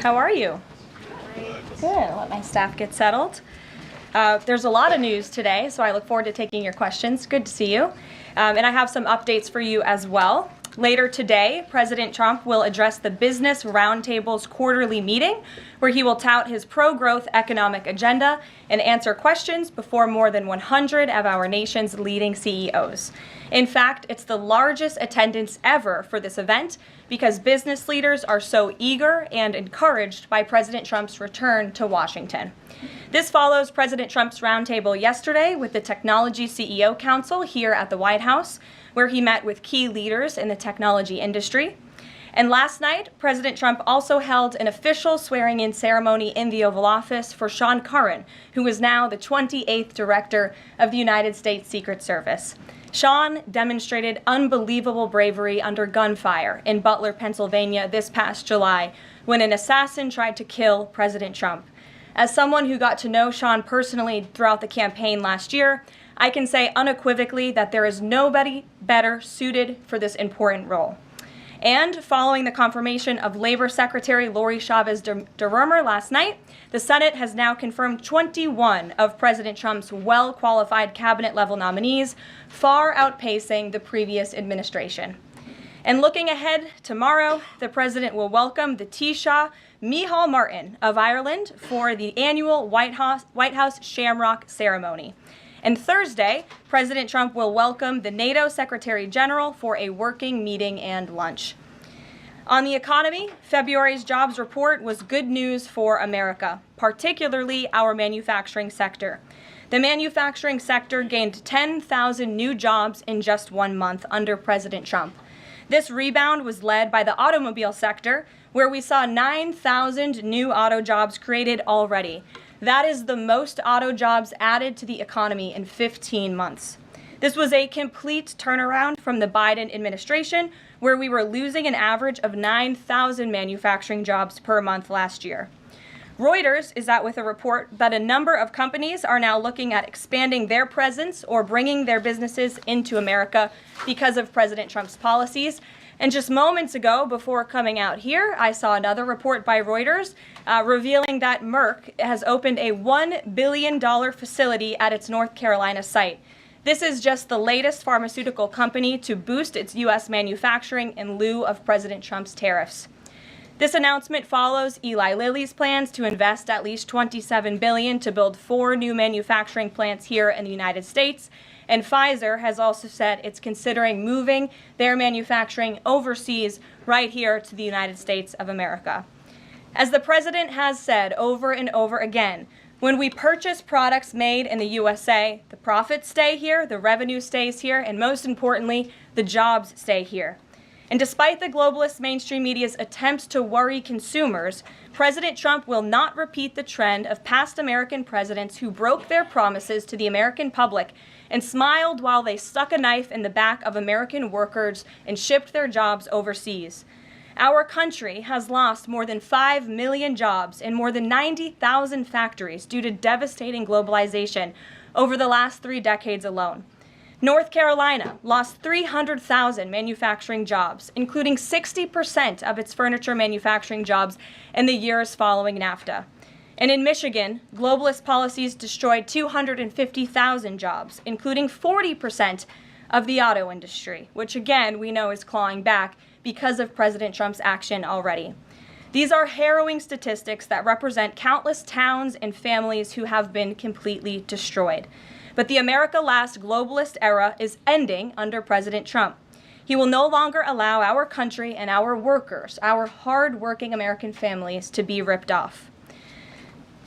How are you? Good. I'll let my staff get settled. There's a lot of news today, so I look forward to taking your questions. Good to see you. And I have some updates for you as well. Later today, President Trump will address the Business Roundtable's quarterly meeting, where he will tout his pro-growth economic agenda and answer questions before more than 100 of our nation's leading CEOs. In fact, it's the largest attendance ever for this event because business leaders are so eager and encouraged by President Trump's return to Washington. This follows President Trump's roundtable yesterday with the Technology CEO Council here at the White House, where he met with key leaders in the technology industry. And last night, President Trump also held an official swearing-in ceremony in the Oval Office for Sean Curran, who is now the 28th Director of the United States Secret Service. Sean demonstrated unbelievable bravery under gunfire in Butler, Pennsylvania this past July when an assassin tried to kill President Trump. As someone who got to know Sean personally throughout the campaign last year, I can say unequivocally that there is nobody better suited for this important role. And following the confirmation of Labor Secretary Lori Chavez DeRomer last night, the Senate has now confirmed 21 of President Trump's well-qualified cabinet-level nominees, far outpacing the previous administration. And looking ahead, tomorrow, the president will welcome the Taoiseach Micheál Martin of Ireland for the annual White House Shamrock ceremony. And Thursday, President Trump will welcome the NATO Secretary General for a working meeting and lunch. On the economy, February's jobs report was good news for America, particularly our manufacturing sector. The manufacturing sector gained 10,000 new jobs in just 1 month under President Trump. This rebound was led by the automobile sector, where we saw 9,000 new auto jobs created already. That is the most auto jobs added to the economy in 15 months. This was a complete turnaround from the Biden administration, where we were losing an average of 9,000 manufacturing jobs per month last year. Reuters is out with a report that a number of companies are now looking at expanding their presence or bringing their businesses into America because of President Trump's policies. And just moments ago, before coming out here, I saw another report by Reuters revealing that Merck has opened a $1 billion facility at its North Carolina site. This is just the latest pharmaceutical company to boost its U.S. manufacturing in lieu of President Trump's tariffs. This announcement follows Eli Lilly's plans to invest at least $27 billion to build 4 new manufacturing plants here in the United States. And Pfizer has also said it's considering moving their manufacturing overseas right here to the United States of America. As the president has said over and over again, when we purchase products made in the USA, the profits stay here, the revenue stays here, and most importantly, the jobs stay here. And despite the globalist mainstream media's attempts to worry consumers, President Trump will not repeat the trend of past American presidents who broke their promises to the American public and smiled while they stuck a knife in the back of American workers and shipped their jobs overseas. Our country has lost more than 5 million jobs in more than 90,000 factories due to devastating globalization over the last 3 decades alone. North Carolina lost 300,000 manufacturing jobs, including 60% of its furniture manufacturing jobs in the years following NAFTA. And in Michigan, globalist policies destroyed 250,000 jobs, including 40% of the auto industry, which again we know is clawing back because of President Trump's action already. These are harrowing statistics that represent countless towns and families who have been completely destroyed. But the America Last globalist era is ending under President Trump. He will no longer allow our country and our workers, our hard-working American families, to be ripped off.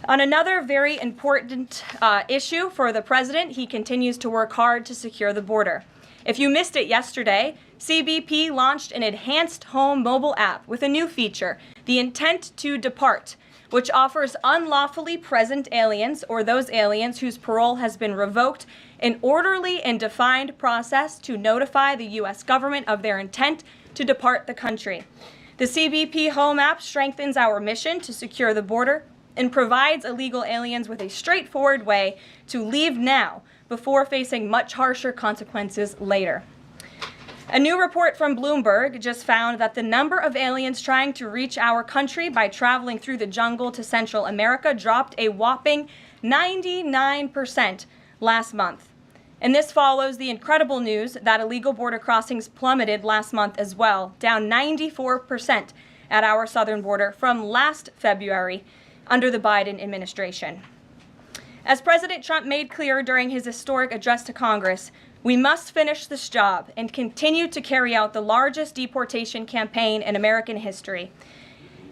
On another very important issue for the president, he continues to work hard to secure the border. If you missed it yesterday, CBP launched an enhanced home mobile app with a new feature, the Intent to Depart, which offers unlawfully present aliens or those aliens whose parole has been revoked an orderly and defined process to notify the U.S. government of their intent to depart the country. The CBP Home app strengthens our mission to secure the border and provides illegal aliens with a straightforward way to leave now before facing much harsher consequences later. A new report from Bloomberg just found that the number of aliens trying to reach our country by traveling through the jungle to Central America dropped a whopping 99% last month. And this follows the incredible news that illegal border crossings plummeted last month as well, down 94% at our southern border from last February under the Biden administration. As President Trump made clear during his historic address to Congress, we must finish this job and continue to carry out the largest deportation campaign in American history.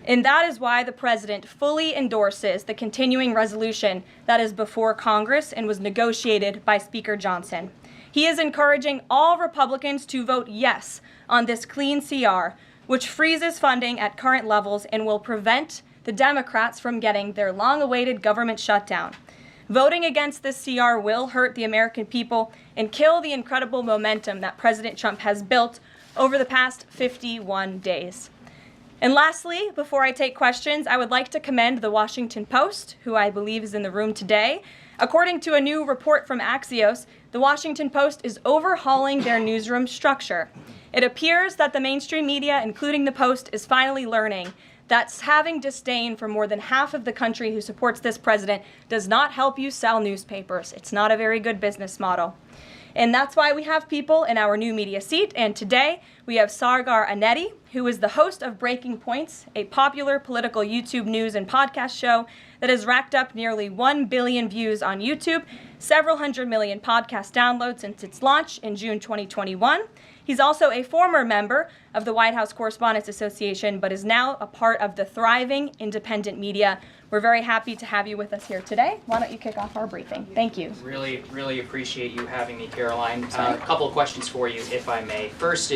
And that is why the president fully endorses the continuing resolution that is before Congress and was negotiated by Speaker Johnson. He is encouraging all Republicans to vote yes on this clean CR, which freezes funding at current levels and will prevent the Democrats from getting their long-awaited government shutdown. Voting against this CR will hurt the American people and kill the incredible momentum that President Trump has built over the past 51 days. And lastly, before I take questions, I would like to commend the Washington Post, who I believe is in the room today. According to a new report from Axios, the Washington Post is overhauling their newsroom structure. It appears that the mainstream media, including the Post, is finally learning that having disdain for more than half of the country who supports this president does not help you sell newspapers. It's not a very good business model. And that's why we have people in our new media seat. And today we have Sargar Aneti, who is the host of Breaking Points, a popular political YouTube news and podcast show that has racked up nearly 1 billion views on YouTube, several hundred million podcast downloads since its launch in June 2021. He's also a former member of the White House Correspondents Association, but is now a part of the thriving independent media. We're very happy to have you with us here today. Why don't you kick off our briefing? Thank you. Really appreciate you having me, Caroline. A couple of questions for you, if I may. First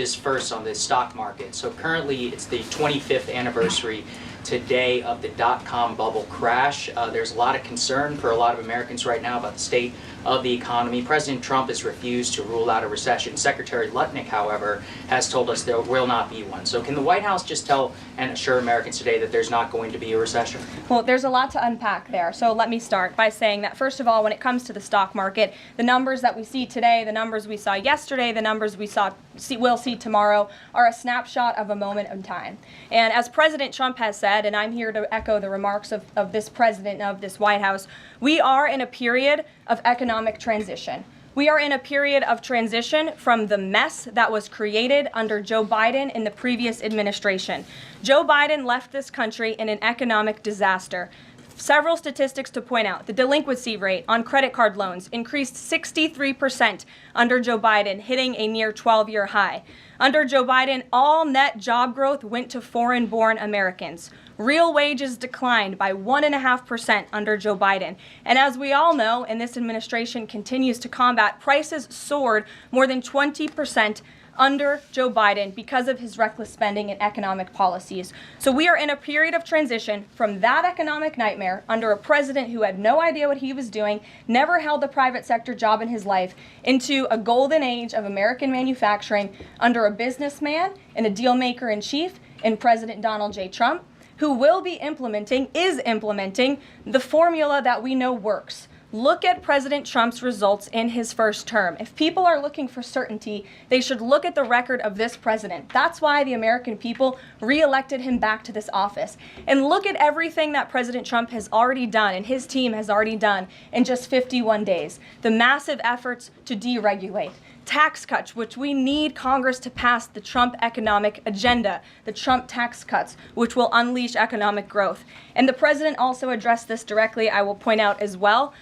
on the stock market. So currently it's the 25th anniversary today of the dot-com bubble crash. There's a lot of concern for a lot of Americans right now about the state of the economy. President Trump has refused to rule out a recession. Secretary Lutnick, however, has told us there will not be one. So can the White House just tell and assure Americans today that there's not going to be a recession? Well, there's a lot to unpack there. So let me start by saying that, first of all, when it comes to the stock market, the numbers that we see today, the numbers we saw yesterday, the numbers we'll see tomorrow are a snapshot of a moment in time. And as President Trump has said, and I'm here to echo the remarks of this president of this White House, we are in a period of economic transition. We are in a period of transition from the mess that was created under Joe Biden in the previous administration. Joe Biden left this country in an economic disaster. Several statistics to point out. The delinquency rate on credit card loans increased 63% under Joe Biden, hitting a near 12-year high. Under Joe Biden, all net job growth went to foreign-born Americans. Real wages declined by 1.5% under Joe Biden. And as we all know, and this administration continues to combat, prices soared more than 20% under Joe Biden because of his reckless spending and economic policies. So we are in a period of transition from that economic nightmare under a president who had no idea what he was doing, never held a private sector job in his life, into a golden age of American manufacturing under a businessman and a deal maker in chief in President Donald J. Trump, who is implementing the formula that we know works. Look at President Trump's results in his first term. If people are looking for certainty, they should look at the record of this president. That's why the American people re-elected him back to this office. And look at everything that President Trump has already done and his team has already done in just 51 days. The massive efforts to deregulate, tax cuts, which we need Congress to pass the Trump economic agenda, the Trump tax cuts, which will unleash economic growth. And the president also addressed this directly, I will point out as well,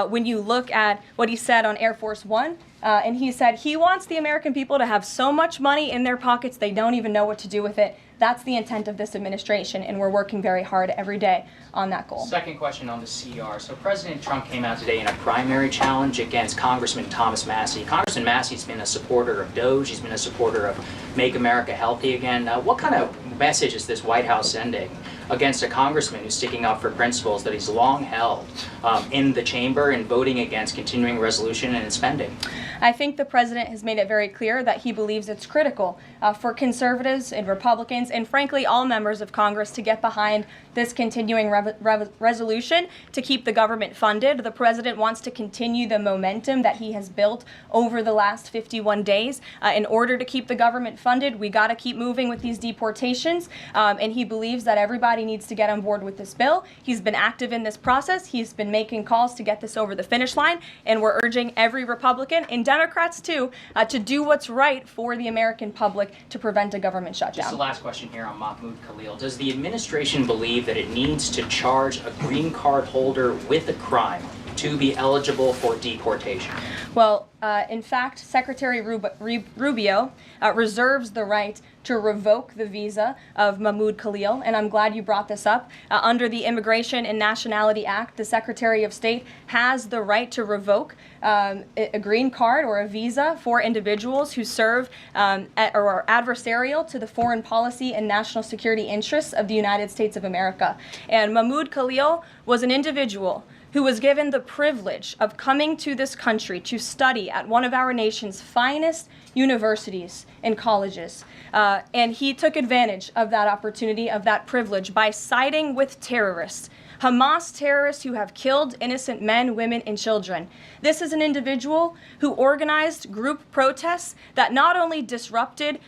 when you look at what he said on Air Force One. And he said he wants the American people to have so much money in their pockets they don't even know what to do with it. That's the intent of this administration, and we're working very hard every day on that goal. Second question on the CR. So President Trump came out today in a primary challenge against Congressman Thomas Massie. Congressman Massie's been a supporter of DOGE. He's been a supporter of Make America Healthy Again. What kind of message is this White House sending against a congressman who's sticking up for principles that he's long held in the chamber and voting against continuing resolution and spending? I think the president has made it very clear that he believes it's critical for conservatives and Republicans and frankly all members of Congress to get behind this continuing resolution to keep the government funded. The president wants to continue the momentum that he has built over the last 51 days. In order to keep the government funded, we got to keep moving with these deportations, and he believes that everybody needs to get on board with this bill. He's been active in this process. He's been making calls to get this over the finish line, and we're urging every Republican and Democrats too to do what's right for the American public to prevent a government shutdown. Just the last question here on Mahmoud Khalil. Does the administration believe that it needs to charge a green card holder with a crime to be eligible for deportation? Well, in fact, Secretary Rubio reserves the right to revoke the visa of Mahmoud Khalil, and I'm glad you brought this up. Under the Immigration and Nationality Act, the Secretary of State has the right to revoke a green card or a visa for individuals who serve or are adversarial to the foreign policy and national security interests of the United States of America. And Mahmoud Khalil was an individual who was given the privilege of coming to this country to study at one of our nation's finest universities and colleges. And he took advantage of that opportunity, of that privilege, by siding with terrorists, Hamas terrorists who have killed innocent men, women, and children. This is an individual who organized group protests that not only disrupted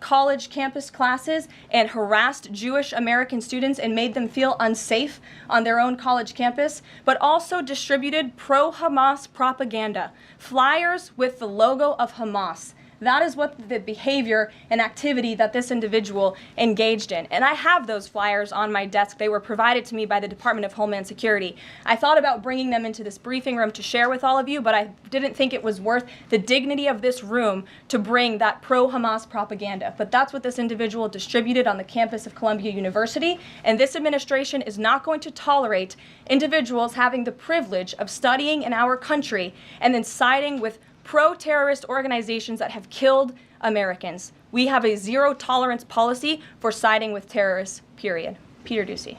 college campus classes and harassed Jewish American students and made them feel unsafe on their own college campus, but also distributed pro-Hamas propaganda, flyers with the logo of Hamas. That is what the behavior and activity that this individual engaged in. And I have those flyers on my desk. They were provided to me by the Department of Homeland Security. I thought about bringing them into this briefing room to share with all of you, but I didn't think it was worth the dignity of this room to bring that pro-Hamas propaganda. But that's what this individual distributed on the campus of Columbia University. And this administration is not going to tolerate individuals having the privilege of studying in our country and then siding with pro-terrorist organizations that have killed Americans. We have a zero-tolerance policy for siding with terrorists, period. Peter Ducey.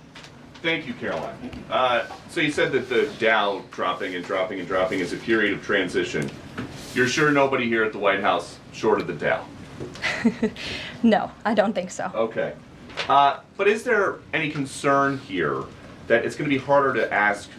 Thank you, Caroline. So you said that the Dow dropping and dropping and dropping is a period of transition. You're sure nobody here at the White House shorted the Dow? No, I don't think so. Okay. But is there any concern here that it's going to be harder to ask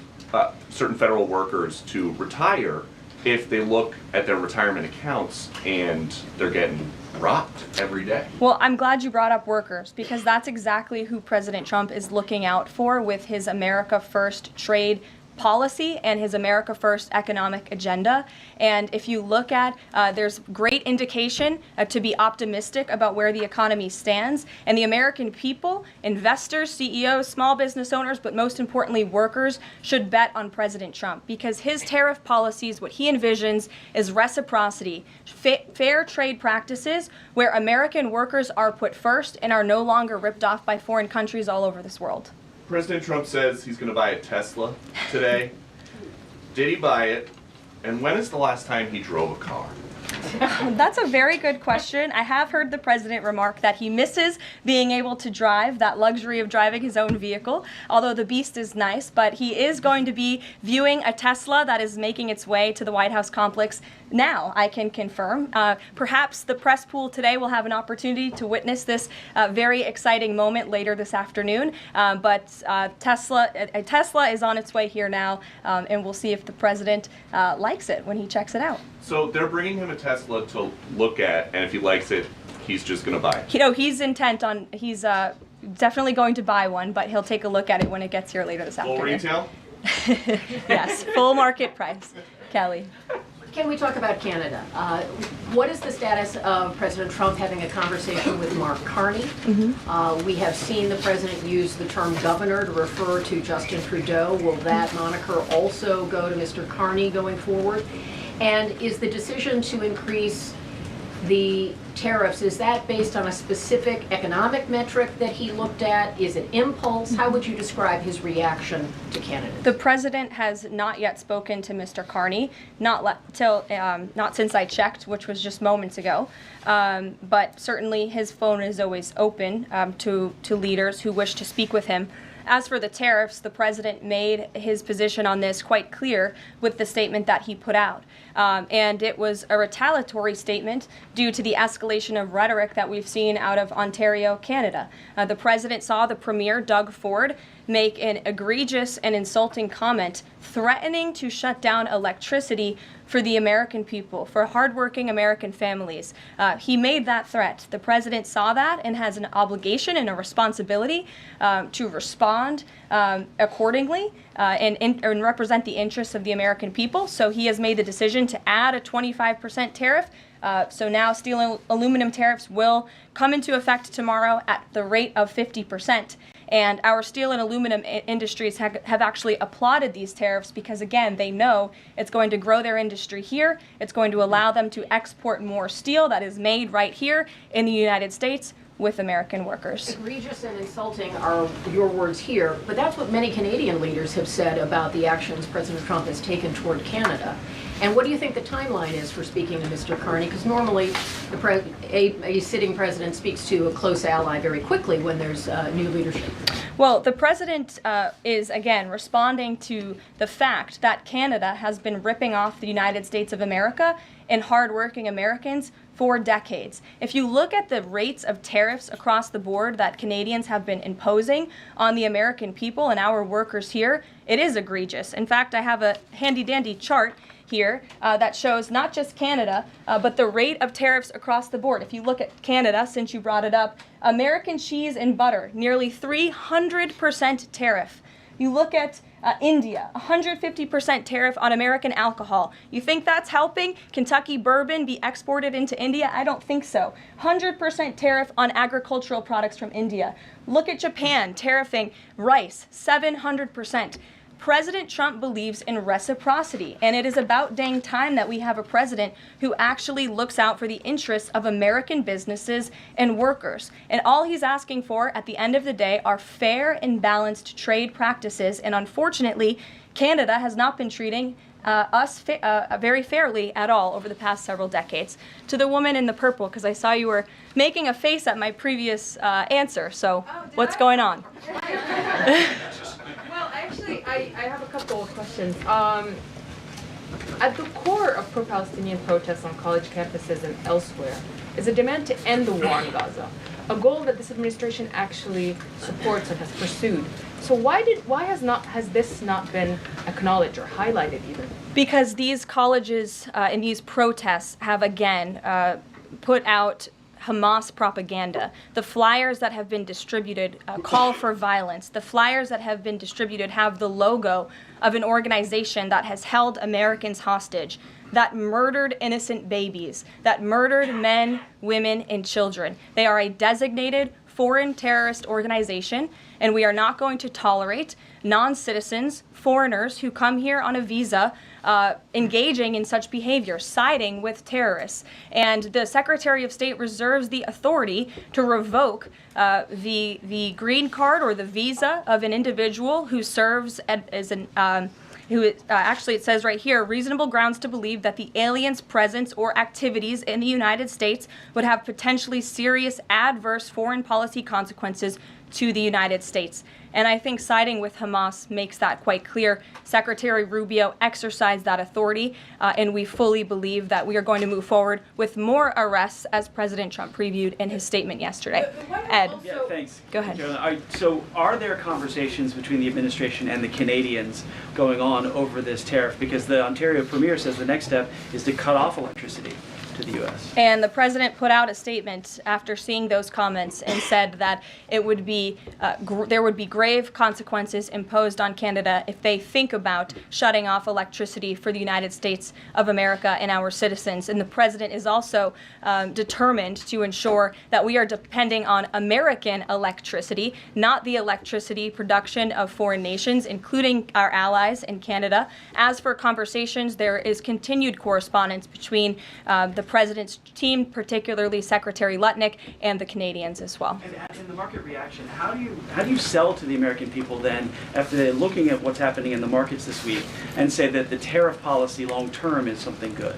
certain federal workers to retire if they look at their retirement accounts and they're getting robbed every day? Well, I'm glad you brought up workers, because that's exactly who President Trump is looking out for with his America First trade policy and his America First economic agenda. And if you look at, there's great indication to be optimistic about where the economy stands. And the American people, investors, CEOs, small business owners, but most importantly workers, should bet on President Trump, because his tariff policies, what he envisions is reciprocity, fair trade practices where American workers are put first and are no longer ripped off by foreign countries all over this world. President Trump says he's going to buy a Tesla today. Did he buy it? And when is the last time he drove a car? That's a very good question. I have heard the president remark that he misses being able to drive, that luxury of driving his own vehicle, although the beast is nice, but he is going to be viewing a Tesla that is making its way to the White House complex now, I can confirm. Perhaps the press pool today will have an opportunity to witness this very exciting moment later this afternoon, but Tesla is on its way here now, and we'll see if the president likes it when he checks it out. So they're bringing him a Tesla to look at, and if he likes it, he's just going to buy it. You know, he's intent on, he's definitely going to buy one, but he'll take a look at it when it gets here later this afternoon. Full retail? Yes, full market price. Kelly. Can we talk about Canada? What is the status of President Trump having a conversation with Mark Carney? Mm-hmm. We have seen the president use the term governor to refer to Justin Trudeau. Will that moniker also go to Mr. Carney going forward? And is the decision to increase the tariffs, is that based on a specific economic metric that he looked at? Is it impulse? How would you describe his reaction to Canada? The president has not yet spoken to Mr. Carney, not since I checked, which was just moments ago. But certainly his phone is always open to leaders who wish to speak with him. As for the tariffs, the president made his position on this quite clear with the statement that he put out. And it was a retaliatory statement due to the escalation of rhetoric that we've seen out of Ontario, Canada. The president saw the Premier, Doug Ford, make an egregious and insulting comment threatening to shut down electricity for the American people, for hardworking American families. He made that threat. The president saw that and has an obligation and a responsibility to respond accordingly and represent the interests of the American people. So he has made the decision to add a 25% tariff. So now steel and aluminum tariffs will come into effect tomorrow at the rate of 50%. And our steel and aluminum industries have actually applauded these tariffs because, again, they know it's going to grow their industry here. It's going to allow them to export more steel that is made right here in the United States with American workers. Egregious and insulting are your words here, but that's what many Canadian leaders have said about the actions President Trump has taken toward Canada. And what do you think the timeline is for speaking to Mr. Carney? Because normally a sitting president speaks to a close ally very quickly when there's new leadership. Well, the president is, again, responding to the fact that Canada has been ripping off the United States of America and hardworking Americans for decades. If you look at the rates of tariffs across the board that Canadians have been imposing on the American people and our workers here, it is egregious. In fact, I have a handy-dandy chart here that shows not just Canada, but the rate of tariffs across the board. If you look at Canada, since you brought it up, American cheese and butter, nearly 300% tariff. You look at India, 150% tariff on American alcohol. You think that's helping Kentucky bourbon be exported into India? I don't think so. 100% tariff on agricultural products from India. Look at Japan, tariffing rice, 700%. President Trump believes in reciprocity, and it is about dang time that we have a president who actually looks out for the interests of American businesses and workers. And all he's asking for at the end of the day are fair and balanced trade practices, and unfortunately, Canada has not been treating us very fairly at all over the past several decades. To the woman in the purple, because I saw you were making a face at my previous answer, so what's going on? Actually, I have a couple of questions. At the core of pro-Palestinian protests on college campuses and elsewhere is a demand to end the war in Gaza, a goal that this administration actually supports and has pursued. So why has this not been acknowledged or highlighted even? Because these colleges and these protests have again put out Hamas propaganda. The flyers that have been distributed call for violence. The flyers that have been distributed have the logo of an organization that has held Americans hostage, that murdered innocent babies, that murdered men, women, and children. They are a designated foreign terrorist organization, and we are not going to tolerate non-citizens, foreigners who come here on a visa engaging in such behavior, siding with terrorists. And the Secretary of State reserves the authority to revoke the green card or the visa of an individual who serves as an actually, it says right here, reasonable grounds to believe that the alien's presence or activities in the United States would have potentially serious adverse foreign policy consequences to the United States. And I think siding with Hamas makes that quite clear. Secretary Rubio exercised that authority, and we fully believe that we are going to move forward with more arrests, as President Trump previewed in his statement yesterday. Ed. Yeah, thanks. Go ahead. So are there conversations between the administration and the Canadians going on over this tariff? Because the Ontario Premier says the next step is to cut off electricity to the U.S. And the president put out a statement after seeing those comments and said that it would be there would be grave consequences imposed on Canada if they think about shutting off electricity for the United States of America and our citizens. And the president is also determined to ensure that we are depending on American electricity, not the electricity production of foreign nations, including our allies in Canada. As for conversations, there is continued correspondence between the president's team, particularly Secretary Lutnick, and the Canadians as well. And in the market reaction, how do you sell to the American people then, after they're looking at what's happening in the markets this week, and say that the tariff policy long term is something good?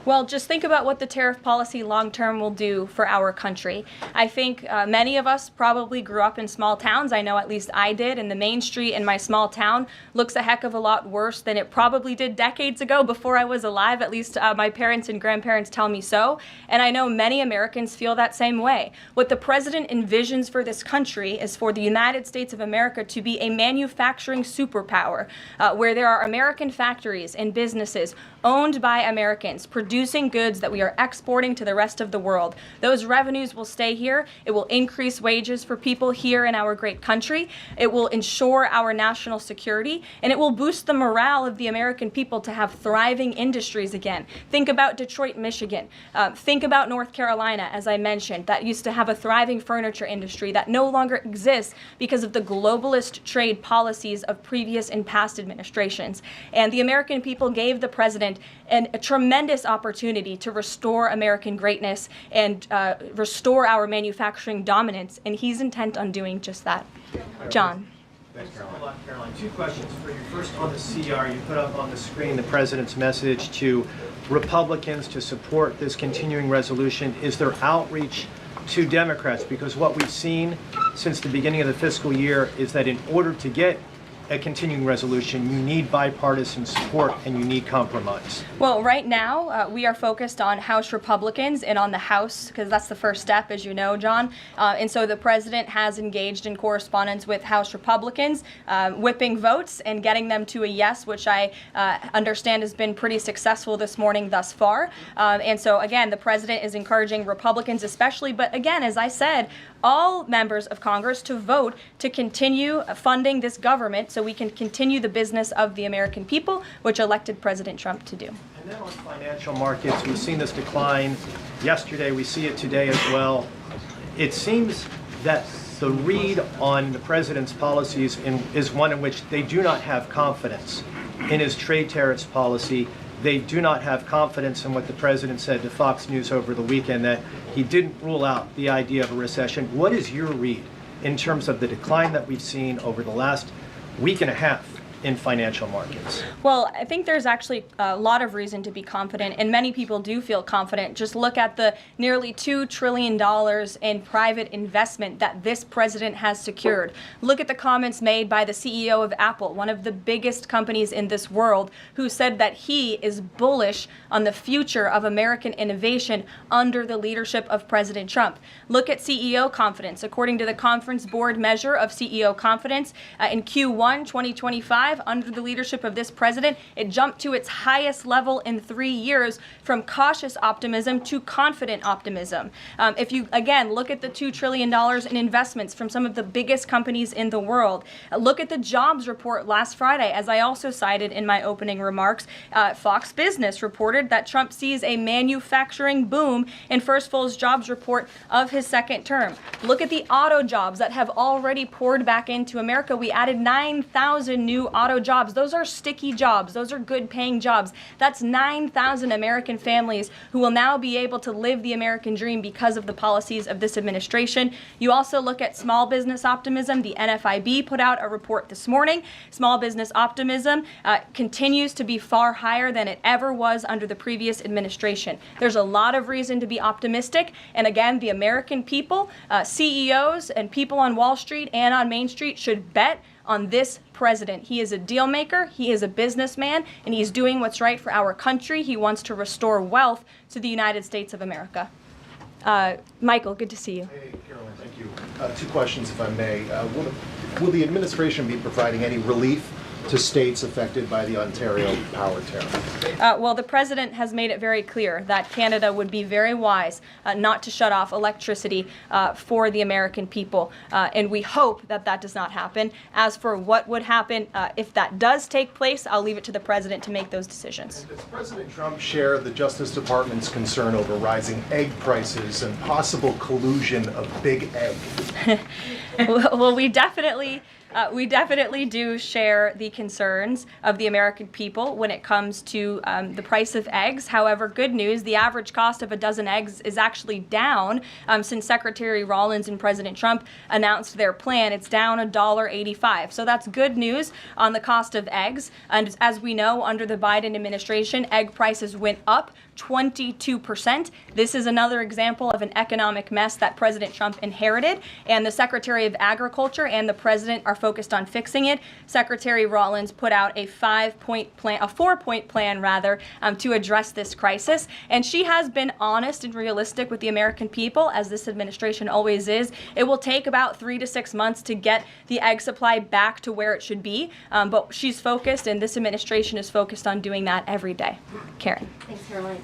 Well, just think about what the tariff policy long-term will do for our country. I think many of us probably grew up in small towns. I know at least I did, and the main street in my small town looks a heck of a lot worse than it probably did decades ago before I was alive. At least my parents and grandparents tell me so. And I know many Americans feel that same way. What the president envisions for this country is for the United States of America to be a manufacturing superpower, where there are American factories and businesses owned by Americans, producing goods that we are exporting to the rest of the world. Those revenues will stay here. It will increase wages for people here in our great country. It will ensure our national security, and it will boost the morale of the American people to have thriving industries again. Think about Detroit, Michigan. Think about North Carolina, as I mentioned, that used to have a thriving furniture industry that no longer exists because of the globalist trade policies of previous and past administrations. And the American people gave the president a tremendous opportunity to restore American greatness and restore our manufacturing dominance, and he's intent on doing just that. John. Thanks, Caroline. Two questions for you. First, on the CR, you put up on the screen the president's message to Republicans to support this continuing resolution. Is there outreach to Democrats? Because what we've seen since the beginning of the fiscal year is that in order to get a continuing resolution, you need bipartisan support and you need compromise. Well, right now, we are focused on House Republicans and on the House, because that's the first step, as you know, John. And so the president has engaged in correspondence with House Republicans, whipping votes and getting them to a yes, which I understand has been pretty successful this morning thus far. And so, again, the president is encouraging Republicans especially, but again, as I said, all members of Congress to vote to continue funding this government so we can continue the business of the American people, which elected President Trump to do. And then on financial markets, we've seen this decline yesterday, we see it today as well. It seems that the read on the president's policies is one in which they do not have confidence in his trade tariffs policy. They do not have confidence in what the president said to Fox News over the weekend, that he didn't rule out the idea of a recession. What is your read in terms of the decline that we've seen over the last week and a half in financial markets? Well, I think there's actually a lot of reason to be confident, and many people do feel confident. Just look at the nearly $2 trillion in private investment that this president has secured. Look at the comments made by the CEO of Apple, one of the biggest companies in this world, who said that he is bullish on the future of American innovation under the leadership of President Trump. Look at CEO confidence. According to the Conference Board measure of CEO confidence, in Q1 2025, under the leadership of this president, it jumped to its highest level in 3 years, from cautious optimism to confident optimism. If you, again, look at the $2 trillion in investments from some of the biggest companies in the world, look at the jobs report last Friday, as I also cited in my opening remarks. Fox Business reported that Trump sees a manufacturing boom in first full jobs report of his second term. Look at the auto jobs that have already poured back into America. We added 9,000 new auto jobs. Those are sticky jobs. Those are good paying jobs. That's 9,000 American families who will now be able to live the American dream because of the policies of this administration. You also look at small business optimism. The NFIB put out a report this morning. Small business optimism continues to be far higher than it ever was under the previous administration. There's a lot of reason to be optimistic. And again, the American people, CEOs and people on Wall Street and on Main Street should bet on this president. He is a deal maker, he is a businessman, and he's doing what's right for our country. He wants to restore wealth to the United States of America. Michael, good to see you. Hey, Caroline, thank you. Two questions, if I may. Will the administration be providing any relief to states affected by the Ontario power tariff? Well, the president has made it very clear that Canada would be very wise not to shut off electricity for the American people, and we hope that that does not happen. As for what would happen if that does take place, I'll leave it to the president to make those decisions. Does President Trump share the Justice Department's concern over rising egg prices and possible collusion of big egg? Well, we definitely We definitely do share the concerns of the American people when it comes to the price of eggs. However, good news, the average cost of a dozen eggs is actually down since Secretary Rollins and President Trump announced their plan. It's down $1.85. So that's good news on the cost of eggs. And as we know, under the Biden administration, egg prices went up 22%. This is another example of an economic mess that President Trump inherited, and the Secretary of Agriculture and the President are focused on fixing it. Secretary Rollins put out a 4-point plan rather, to address this crisis, and she has been honest and realistic with the American people, as this administration always is. It will take about 3 to 6 months to get the egg supply back to where it should be, but she's focused, and this administration is focused on doing that every day. Karen. Thanks, Caroline.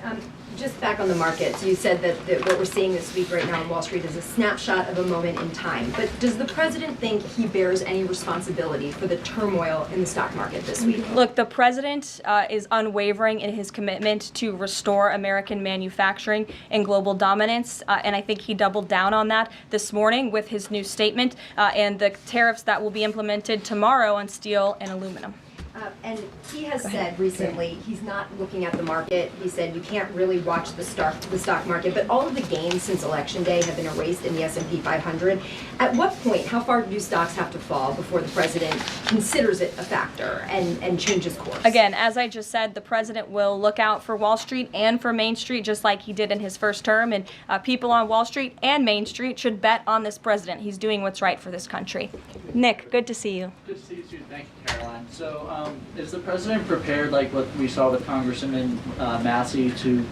Just back on the markets, you said that what we're seeing this week right now on Wall Street is a snapshot of a moment in time. But does the president think he bears any responsibility for the turmoil in the stock market this week? Look, the president is unwavering in his commitment to restore American manufacturing and global dominance, and I think he doubled down on that this morning with his new statement and the tariffs that will be implemented tomorrow on steel and aluminum. And he has said recently he's not looking at the market. He said you can't really watch the stock market, but all of the gains since Election Day have been erased in the S&P 500. At what point, how far do stocks have to fall before the president considers it a factor and changes course? Again, as I just said, the president will look out for Wall Street and for Main Street, just like he did in his first term, and people on Wall Street and Main Street should bet on this president. He's doing what's right for this country. Nick, good to see you. Good to see you too. Thank you, Caroline. So, is the president prepared, like what we saw with Congressman Massey, to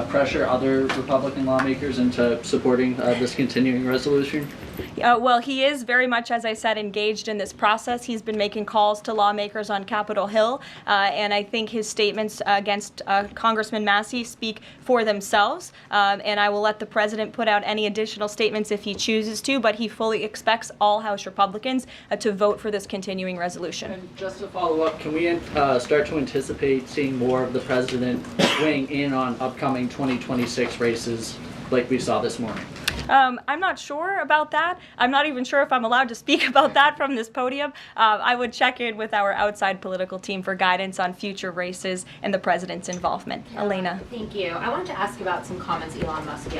pressure other Republican lawmakers into supporting this continuing resolution? Well, he is very much, as I said, engaged in this process. He's been making calls to lawmakers on Capitol Hill, and I think his statements against Congressman Massey speak for themselves, and I will let the president put out any additional statements if he chooses to, but he fully expects all House Republicans to vote for this continuing resolution. And just to follow up, can we start to anticipate seeing more of the president weighing in on upcoming 2026 races like we saw this morning? I'm not sure about that. I'm not even sure if I'm allowed to speak about that from this podium. I would check in with our outside political team for guidance on future races and the president's involvement. Elena. Thank you. I wanted to ask about some comments Elon Musk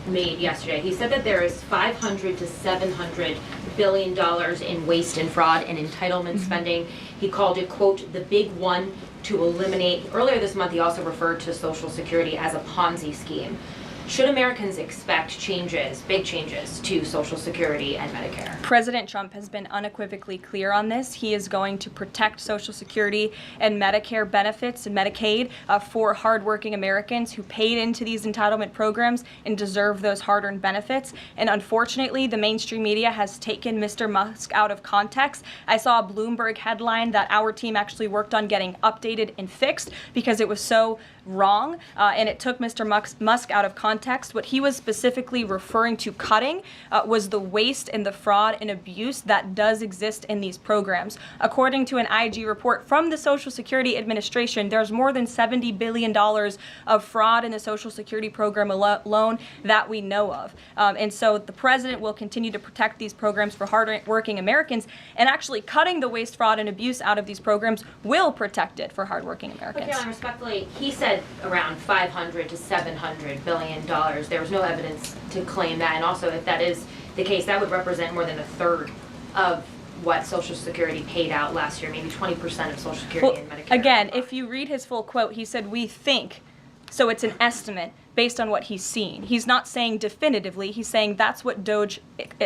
made yesterday. He said that there is $500 to $700 billion in waste and fraud and entitlement spending. He called it, quote, the big one to eliminate. Earlier this month, he also referred to Social Security as a Ponzi scheme. Should Americans expect changes, big changes, to Social Security and Medicare? President Trump has been unequivocally clear on this. He is going to protect Social Security and Medicare benefits and Medicaid for hardworking Americans who paid into these entitlement programs and deserve those hard-earned benefits. And unfortunately, the mainstream media has taken Mr. Musk out of context. I saw a Bloomberg headline that our team actually worked on getting updated and fixed because it was so wrong, and it took Mr. Musk out of context. What he was specifically referring to cutting was the waste and the fraud and abuse that does exist in these programs. According to an IG report from the Social Security Administration, there's more than $70 billion of fraud in the Social Security program alone that we know of. And so the president will continue to protect these programs for hard-working Americans, and actually cutting the waste, fraud, and abuse out of these programs will protect it for hardworking Americans. Okay, respectfully, he said around $500 to $700 billion. There was no evidence to claim that, and also if that is the case, that would represent more than a third of what Social Security paid out last year, maybe 20% of Social Security and Medicare. Again, if you read his full quote, he said, "We think," so it's an estimate based on what he's seen. He's not saying definitively, he's saying that's what DOJ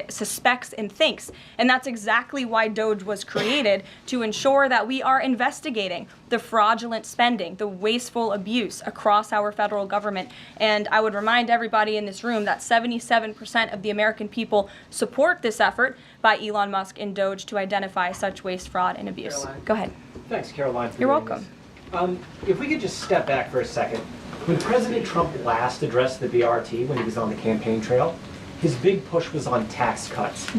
suspects and thinks. And that's exactly why DOJ was created, to ensure that we are investigating the fraudulent spending, the wasteful abuse across our federal government. And I would remind everybody in this room that 77% of the American people support this effort by Elon Musk and DOJ to identify such waste, fraud, and abuse. Caroline. Go ahead. Thanks, Caroline. You're welcome. If we could just step back for a second. When President Trump last addressed the BRT when he was on the campaign trail, his big push was on tax cuts.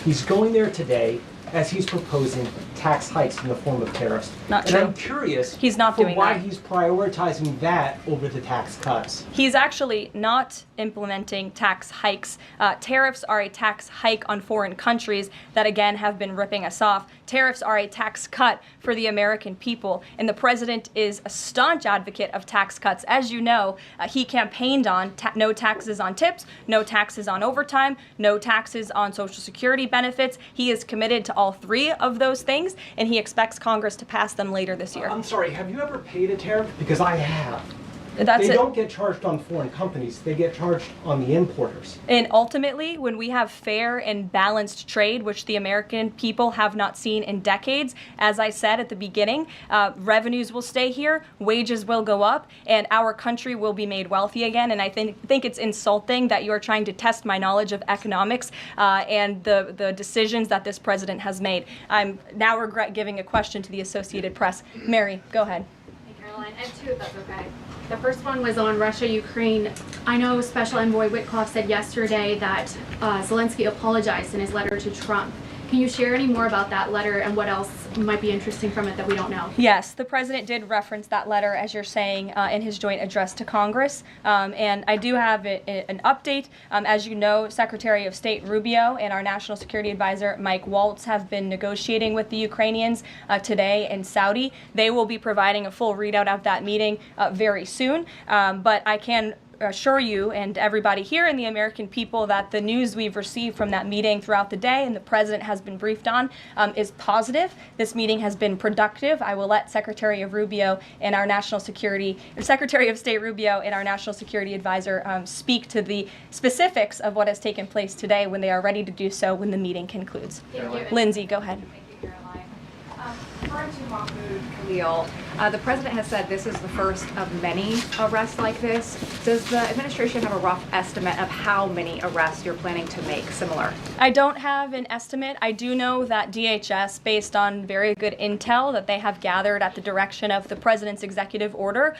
He's going there today as he's proposing tax hikes in the form of tariffs. Not and true. I'm curious He's not for doing why that. he's prioritizing that over the tax cuts. He's actually not implementing tax hikes. Tariffs are a tax hike on foreign countries that, again, have been ripping us off. Tariffs are a tax cut for the American people, and the president is a staunch advocate of tax cuts. As you know, he campaigned on no taxes on tips, no taxes on overtime, no taxes on Social Security benefits. He is committed to all three of those things, and he expects Congress to pass them later this year. I'm sorry, have you ever paid a tariff? Because I have. That's They it. don't get charged on foreign companies, they get charged on the importers. And ultimately, when we have fair and balanced trade, which the American people have not seen in decades, as I said at the beginning, revenues will stay here, wages will go up, and our country will be made wealthy again. And I think it's insulting that you are trying to test my knowledge of economics and the decisions that this president has made. I'm now regret giving a question to the Associated Press. Mary, go ahead. Hey, Caroline. I have two, if that's okay. The first one was on Russia, Ukraine. I know Special Envoy Witkoff said yesterday that Zelensky apologized in his letter to Trump. Can you share any more about that letter and what else might be interesting from it that we don't know? Yes, the president did reference that letter, as you're saying, in his joint address to Congress. And I do have an update. As you know, Secretary of State Rubio and our National Security Advisor Mike Waltz have been negotiating with the Ukrainians today in Saudi. They will be providing a full readout of that meeting very soon. But I can assure you and everybody here and the American people that the news we've received from that meeting throughout the day and the president has been briefed on is positive. This meeting has been productive. I will let Secretary of State Rubio and our National Security Advisor speak to the specifics of what has taken place today when they are ready to do so when the meeting concludes. Lindsay, go ahead. Referring to Mahmoud Khalil, the president has said this is the first of many arrests like this. Does the administration have a rough estimate of how many arrests you're planning to make similar? I don't have an estimate. I do know that DHS, based on very good intel that they have gathered at the direction of the president's executive order,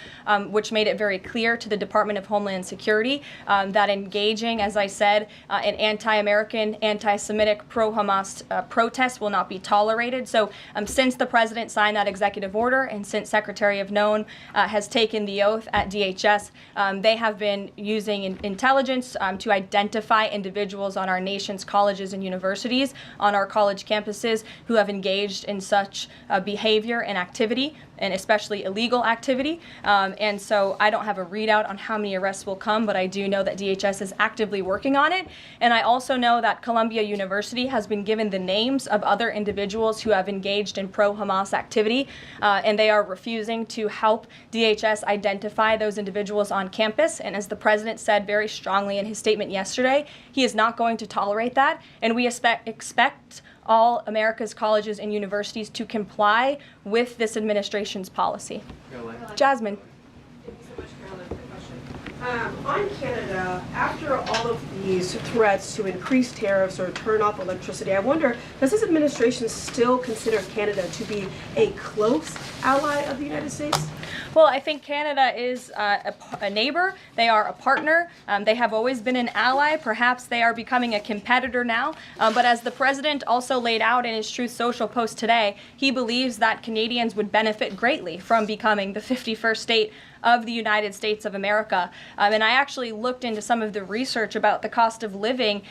which made it very clear to the Department of Homeland Security that engaging, as I said, in anti-American, anti-Semitic, pro-Hamas protests will not be tolerated. So since the president signed that executive order and since Secretary of Known has taken the oath at DHS, they have been using intelligence to identify individuals on our nation's colleges and universities, on our college campuses, who have engaged in such behavior and activity, and especially illegal activity. And so I don't have a readout on how many arrests will come, but I do know that DHS is actively working on it. And I also know that Columbia University has been given the names of other individuals who have engaged in pro-Hamas activity, and they are refusing to help DHS identify those individuals on campus. And as the president said very strongly in his statement yesterday, he is not going to tolerate that, and we expect all America's colleges and universities to comply with this administration's policy. Jasmine. Thank you so much, Caroline, for the question. On Canada, after all of these threats to increase tariffs or turn off electricity, I wonder, does this administration still consider Canada to be a close ally of the United States? Well, I think Canada is a neighbor. They are a partner. They have always been an ally. Perhaps they are becoming a competitor now. But as the president also laid out in his Truth Social post today, he believes that Canadians would benefit greatly from becoming the 51st state of the United States of America. And I actually looked into some of the research about the cost of living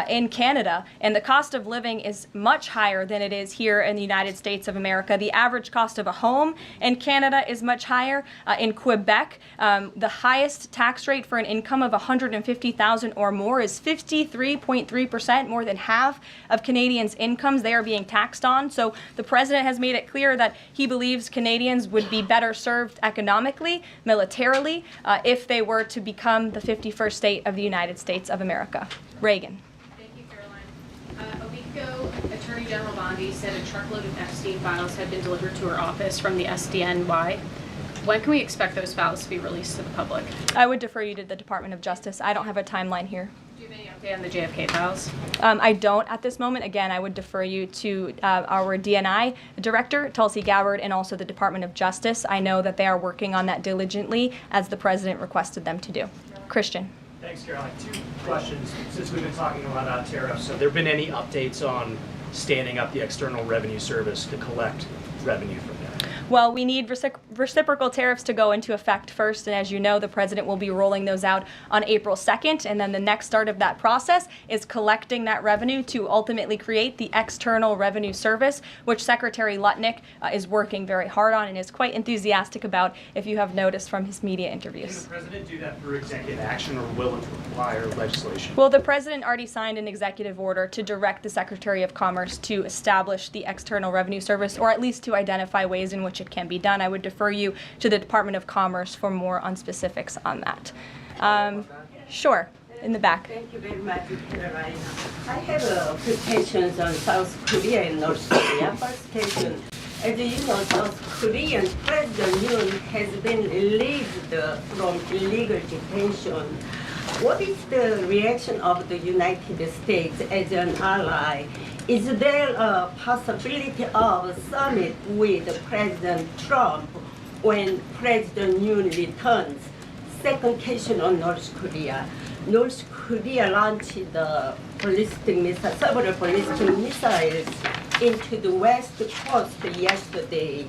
in Canada, and the cost of living is much higher than it is here in the United States of America. The average cost of a home in Canada is much higher. In Quebec, the highest tax rate for an income of $150,000 or more is 53.3%, more than half of Canadians' incomes they are being taxed on. So the president has made it clear that he believes Canadians would be better served economically, militarily, if they were to become the 51st state of the United States of America. Reagan. Thank you, Caroline. A week ago, Attorney General Bondi said a truckload of Epstein files had been delivered to her office from the SDNY. When can we expect those files to be released to the public? I would defer you to the Department of Justice. I don't have a timeline here. Do you have any update on the JFK files? I don't at this moment. Again, I would defer you to our DNI director, Tulsi Gabbard, and also the Department of Justice. I know that they are working on that diligently, as the president requested them to do. Christian. Thanks, Caroline. Two questions, since we've been talking a lot about tariffs. Have there been any updates on standing up the External Revenue Service to collect revenue from that? Well, we need reciprocal tariffs to go into effect first, and as you know, the president will be rolling those out on April 2nd, and then the next start of that process is collecting that revenue to ultimately create the External Revenue Service, which Secretary Lutnick is working very hard on and is quite enthusiastic about, if you have noticed from his media interviews. Can the president do that through executive action, or will it require legislation? Well, the president already signed an executive order to direct the Secretary of Commerce to establish the External Revenue Service, or at least to identify ways in which it can be done. I would defer you to the Department of Commerce for more on specifics on that. Sure, in the back. Thank you very much, Caroline. I have a few questions on South Korea and North Korea. First question, as you know, South Korean President Yoon has been released from illegal detention. What is the reaction of the United States as an ally? Is there a possibility of a summit with President Trump when President Yoon returns? Second question on North Korea. North Korea launched the several ballistic missiles into the West Coast yesterday.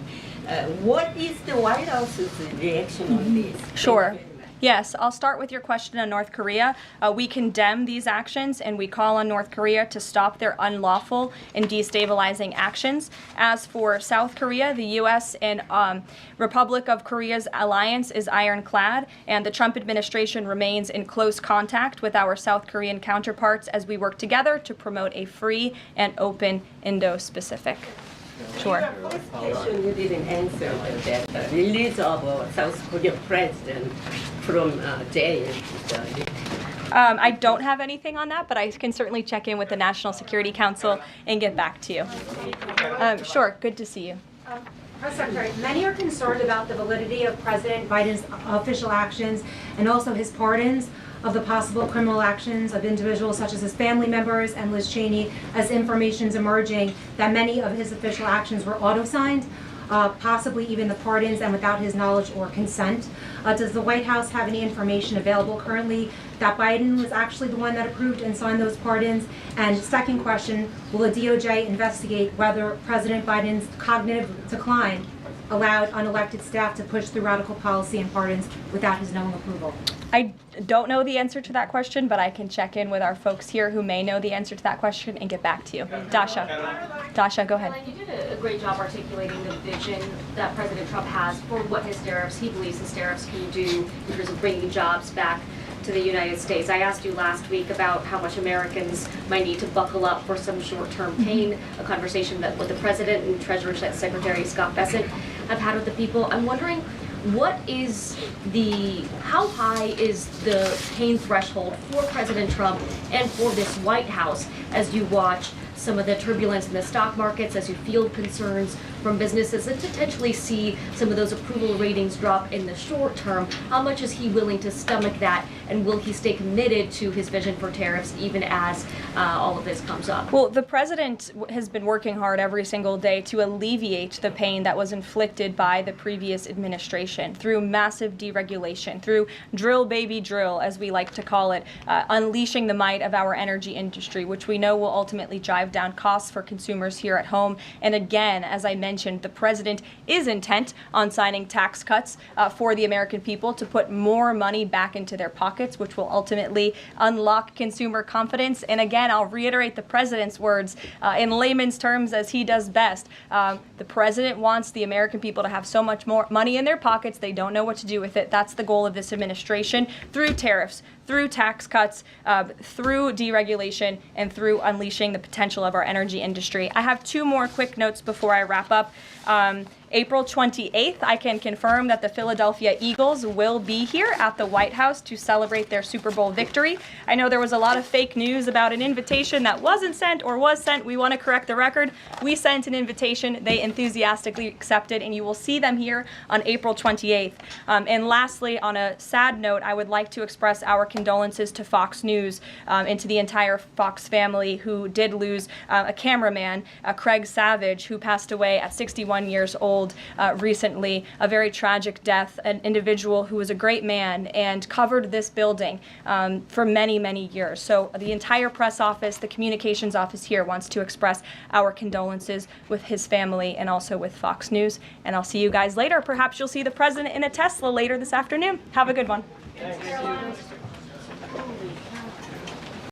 What is the White House's reaction on this? Sure. Yes, I'll start with your question on North Korea. We condemn these actions and we call on North Korea to stop their unlawful and destabilizing actions. As for South Korea, the U.S. and Republic of Korea's alliance is ironclad, and the Trump administration remains in close contact with our South Korean counterparts as we work together to promote a free and open Indo-Pacific. Sure. First question you didn't answer that release of South Korean president from jail. I don't have anything on that, but I can certainly check in with the National Security Council and get back to you. Sure, good to see you. Press Secretary, many are concerned about the validity of President Biden's official actions and also his pardons of the possible criminal actions of individuals such as his family members and Liz Cheney, as information is emerging that many of his official actions were auto-signed, possibly even the pardons, and without his knowledge or consent. Does the White House have any information available currently that Biden was actually the one that approved and signed those pardons? And second question, will the DOJ investigate whether President Biden's cognitive decline allowed unelected staff to push through radical policy and pardons without his knowing approval? I don't know the answer to that question, but I can check in with our folks here who may know the answer to that question and get back to you. Dasha, go ahead. Caroline, you did a great job articulating the vision that President Trump has for what his tariffs, he believes his tariffs can do in terms of bringing jobs back to the United States. I asked you last week about how much Americans might need to buckle up for some short-term pain, a conversation that with the President and Treasury Secretary Scott Bessent have had with the people. I'm wondering, how high is the pain threshold for President Trump and for this White House as you watch some of the turbulence in the stock markets, as you field concerns from businesses and potentially see some of those approval ratings drop in the short term? How much is he willing to stomach that, and will he stay committed to his vision for tariffs even as all of this comes up? Well, the president has been working hard every single day to alleviate the pain that was inflicted by the previous administration through massive deregulation, through drill baby drill, as we like to call it, unleashing the might of our energy industry, which we know will ultimately drive down costs for consumers here at home. And again, as I mentioned, the president is intent on signing tax cuts for the American people to put more money back into their pockets, which will ultimately unlock consumer confidence. And again, I'll reiterate the president's words in layman's terms as he does best. The president wants the American people to have so much more money in their pockets, they don't know what to do with it. That's the goal of this administration through tariffs, through tax cuts, through deregulation, and through unleashing the potential of our energy industry. I have two more quick notes before I wrap up. April 28th, I can confirm that the Philadelphia Eagles will be here at the White House to celebrate their Super Bowl victory. I know there was a lot of fake news about an invitation that wasn't sent or was sent. We want to correct the record. We sent an invitation. They enthusiastically accepted, and you will see them here on April 28th. And lastly, on a sad note, I would like to express our condolences to Fox News and to the entire Fox family who did lose a cameraman, Craig Savage, who passed away at 61 years old told recently, a very tragic death, an individual who was a great man and covered this building for many, many years. So the entire press office, the communications office here wants to express our condolences with his family and also with Fox News. And I'll see you guys later. Perhaps you'll see the president in a Tesla later this afternoon. Have a good one. Thanks.